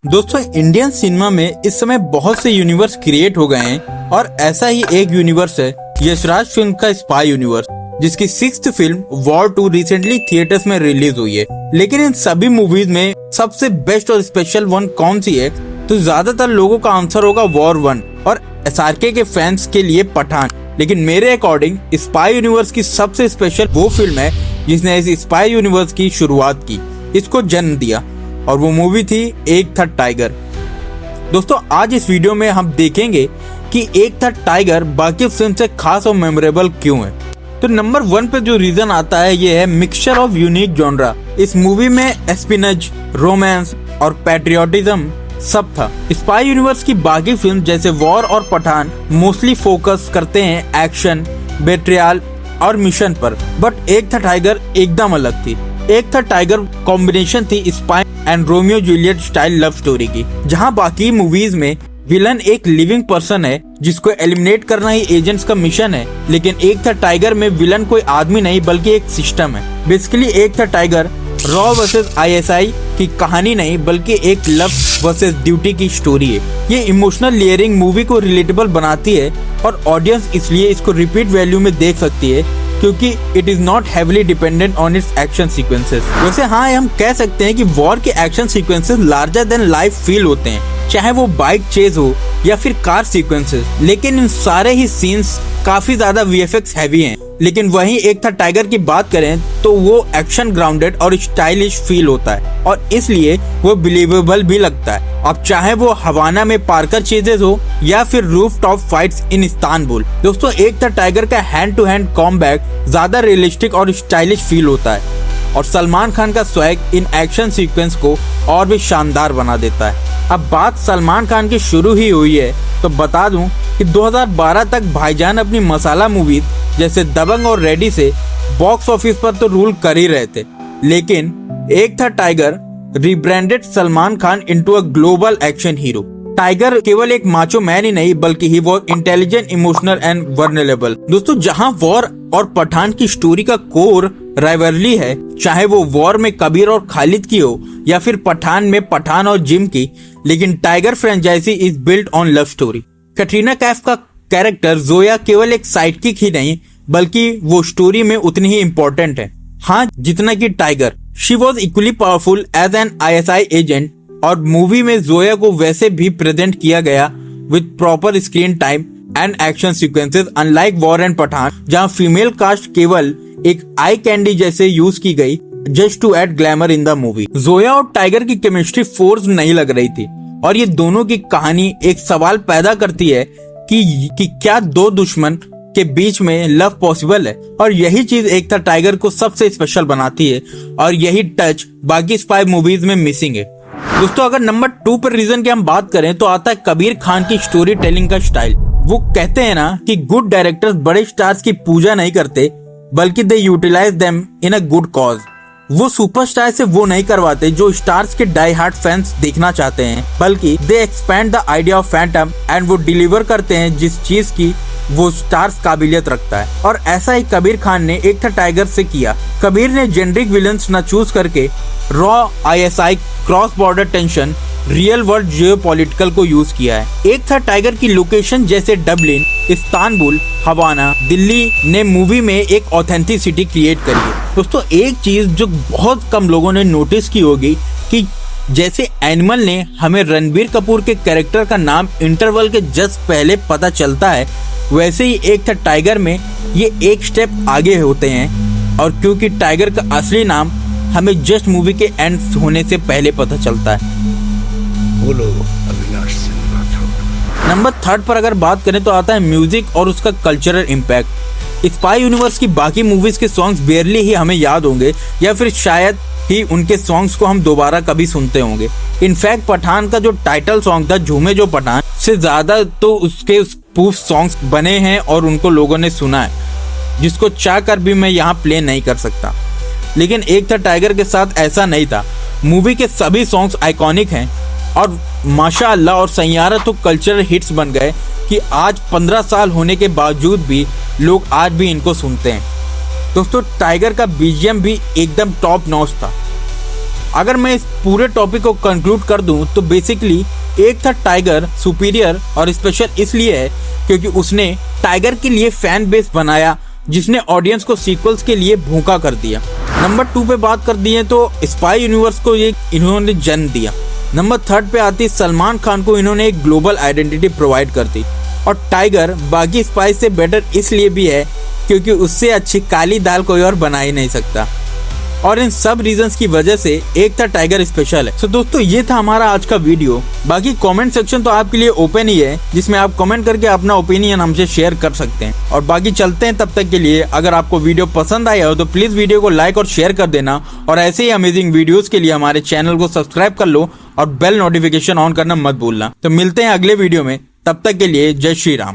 दोस्तों Indian cinema में इस समय बहुत से यूनिवर्स क्रिएट हो गए हैं और ऐसा ही एक यूनिवर्स है यशराज फिल्म का स्पाई यूनिवर्स, जिसकी 6th film war 2 recently theatres में रिलीज हुई है। लेकिन इन सभी मूवीज में सबसे बेस्ट और स्पेशल वन कौन सी है, तो ज्यादातर लोगों का आंसर होगा वॉर 1 और एसआरके के फैंस के लिए पठान। लेकिन मेरे अकॉर्डिंग स्पाई यूनिवर्स की सबसे स्पेशल वो फिल्म है जिसने इस स्पाई यूनिवर्स की शुरुआत की, इसको जन्म दिया, और वो मूवी थी एक था टाइगर। दोस्तों आज इस वीडियो में हम देखेंगे कि एक था टाइगर बाकी फिल्म से खास और मेमोरेबल क्यों है। तो नंबर 1 पे जो रीजन आता है ये है मिक्सचर ऑफ यूनिक जॉनरा। इस मूवी में एस्पिनज, रोमांस और पैट्रियोटिज्म सब था। स्पाई यूनिवर्स की बाकी फिल्म जैसे वॉर और पठान मोस्टली फोकस करते हैं एक्शन, बेट्रियल और मिशन पर, बट एक था टाइगर एकदम अलग थी। एक था टाइगर कॉम्बिनेशन थी spy and Romeo Juliet style love story की, जहां बाकी मूवीज में विलन एक लिविंग पर्सन है जिसको एलिमिनेट करना ही एजेंट्स का मिशन है, लेकिन एक था टाइगर में विलन कोई आदमी नहीं बल्कि एक सिस्टम है। बेसिकली एक था टाइगर रॉ वर्सेस आईएसआई की कहानी नहीं बल्कि एक लव वर्सेस ड्यूटी की स्टोरी है। ये इमोशनल लेयरिंग मूवी को रिलेटेबल बनाती है और ऑडियंस इसलिए इसको रिपीट वैल्यू में देख सकती है क्योंकि it is not heavily dependent on it's action sequences. वैसे हाँ, हम कह सकते हैं कि वॉर के action sequences larger than life feel होते हैं, चाहे वो बाइक चेज हो या फिर कार सीक्वेंसेस, लेकिन इन सारे ही सीन्स काफी ज्यादा वीएफएक्स हैवी हैं। लेकिन वहीं एक था टाइगर की बात करें तो वो एक्शन ग्राउंडेड और स्टाइलिश फील होता है और इसलिए वो बिलीवेबल भी लगता है। अब चाहे वो हवाना में पार्कर चेजेस हो या फिर रूफ टॉप फाइट्स इन इस्तांबुल। दोस्तों एक था टाइगर का हैंड टू हैंड कॉम्बैट ज्यादा रियलिस्टिक और स्टाइलिश फील होता है और सलमान खान का स्वैग इन एक्शन सीक्वेंस को और भी शानदार बना देता है। अब बात सलमान खान की शुरू ही हुई है तो बता दूं कि 2012 तक भाईजान अपनी मसाला मूवीज जैसे दबंग और रेडी से बॉक्स ऑफिस पर तो रूल कर ही रहे थे, लेकिन एक था tiger rebranded Salman Khan into a global action hero. Tiger केवल एक माचो मैन ही नहीं बल्कि ही वो इंटेलिजेंट, इमोशनल एंड वर्नेरेबल। दोस्तों जहां वॉर और पठान की स्टोरी का कोर राइवलरी है, चाहे वो वॉर में कबीर और खालिद की हो या फिर पठान में पठान और जिम की, लेकिन Tiger franchise is built on love story. Katrina Kaif का कैरेक्टर जोया केवल एक साइडकिक ही नहीं बल्कि वो स्टोरी में उतनी ही इम्पोर्टेंट है, हाँ जितना कि Tiger. She was equally powerful as an ISI agent और मूवी में जोया को वैसे भी प्रेजेंट किया गया with proper screen time and action sequences, unlike War and Pathaan जहां फीमेल कास्ट केवल एक आई कैंडी जैसे यूज की गई just to add glamour in the movie. Zoya और टाइगर की केमिस्ट्री फोर्स नहीं लग रही थी और ये दोनों की कहानी एक सवाल पैदा करती है कि क्या दो दुश्मन के बीच में लव पॉसिबल है, और यही चीज एक था टाइगर को सबसे स्पेशल बनाती है और यही टच बाकी स्पाई मूवीज में मिसिंग है। दोस्तों अगर नंबर 2 पर रीजन की हम बात करें तो आता है कबीर खान की स्टोरी टेलिंग का स्टाइल। वो कहते हैं ना कि गुड डायरेक्टर्स बड़े स्टार्स की पूजा नहीं करते बल्कि they utilize them in a good cause. वो सुपरस्टार से वो नहीं करवाते जो स्टार्स के डाई हार्ट फैंस देखना चाहते हैं, बल्कि they expand the idea of phantom and वो डिलीवर करते हैं जिस चीज की वो स्टार्स काबिलियत रखता है। और ऐसा ही कबीर खान ने एक था टाइगर से किया। कबीर ने जेनरिक विलन्स न चूज करके raw ISI, cross border tension, real world geopolitical को यूज किया है। एक था टाइगर की लोकेशन जैसे डबलिन, इस्तांबुल, हवाना, दिल्ली ने मूवी में एक ऑथेंटिसिटी क्रिएट करी है। दोस्तों एक चीज जो बहुत कम लोगों ने नोटिस की होगी कि जैसे एनिमल ने हमें रणबीर कपूर के कैरेक्टर का नाम इंटरवल के जस्ट पहले पता चलता है, वैसे ही एक था टाइगर में ये एक स्टेप आगे होते हैं, और क्योंकि टाइगर का असली नाम हमें जस्ट मूवी के एंड होने से पहले पता चलता है। नंबर 3 पर अगर बात करें तो आता है म्यूजिक और उसका कल्चरल इम्पैक्ट। स्पाई यूनिवर्स की बाकी मूवीज के सॉन्ग्स बेयरली ही हमें याद होंगे या फिर शायद ही उनके सॉन्ग्स को हम दोबारा कभी सुनते होंगे। इनफैक्ट पठान का जो टाइटल सॉन्ग था झूमे जो पठान से ज्यादा तो उसके स्पूफ सॉन्ग्स बने हैं और उनको लोगों ने सुना है, जिसको चाह कर भी मैं यहाँ प्ले नहीं कर सकता। लेकिन एक था टाइगर के साथ ऐसा नहीं था। मूवी के सभी सॉन्ग्स आइकॉनिक हैं और माशाअल्लाह और सैयारा तो कल्चरल हिट्स बन गए कि आज 15 साल होने के बावजूद भी लोग आज भी इनको सुनते हैं। दोस्तों टाइगर का बीजीएम भी एकदम टॉप नॉच था। अगर मैं इस पूरे टॉपिक को कंक्लूड कर दूं तो बेसिकली एक था टाइगर सुपीरियर और स्पेशल इसलिए है क्योंकि उसने टाइगर के लिए फैन बेस बनाया जिसने ऑडियंस को सीक्वल्स के लिए भूखा कर दिया। नंबर 2 पे बात कर दिए तो स्पाई यूनिवर्स को ये इन्होंने जन्म दिया। नंबर 3 पे आती सलमान खान को इन्होंने एक ग्लोबल आइडेंटिटी प्रोवाइड कर दी। और टाइगर बाकी स्पाई से बेटर इसलिए भी है क्योंकि उससे अच्छी काली दाल कोई और बना ही नहीं सकता। और इन सब रीजंस की वजह से एक था टाइगर स्पेशल है। तो दोस्तों ये था हमारा आज का वीडियो। बाकी कमेंट सेक्शन तो आपके लिए ओपन ही है जिसमें आप कमेंट करके अपना ओपिनियन हमसे शेयर कर सकते हैं। और बाकी चलते हैं तब तक के लिए। अगर आपको वीडियो पसंद आया हो तो प्लीज वीडियो को लाइक और शेयर कर देना और ऐसे ही अमेजिंग वीडियोस के लिए हमारे चैनल को सब्सक्राइब कर लो और बेल नोटिफिकेशन ऑन करना मत भूलना। तो मिलते हैं अगले वीडियो में, तब तक के लिए जय श्री राम।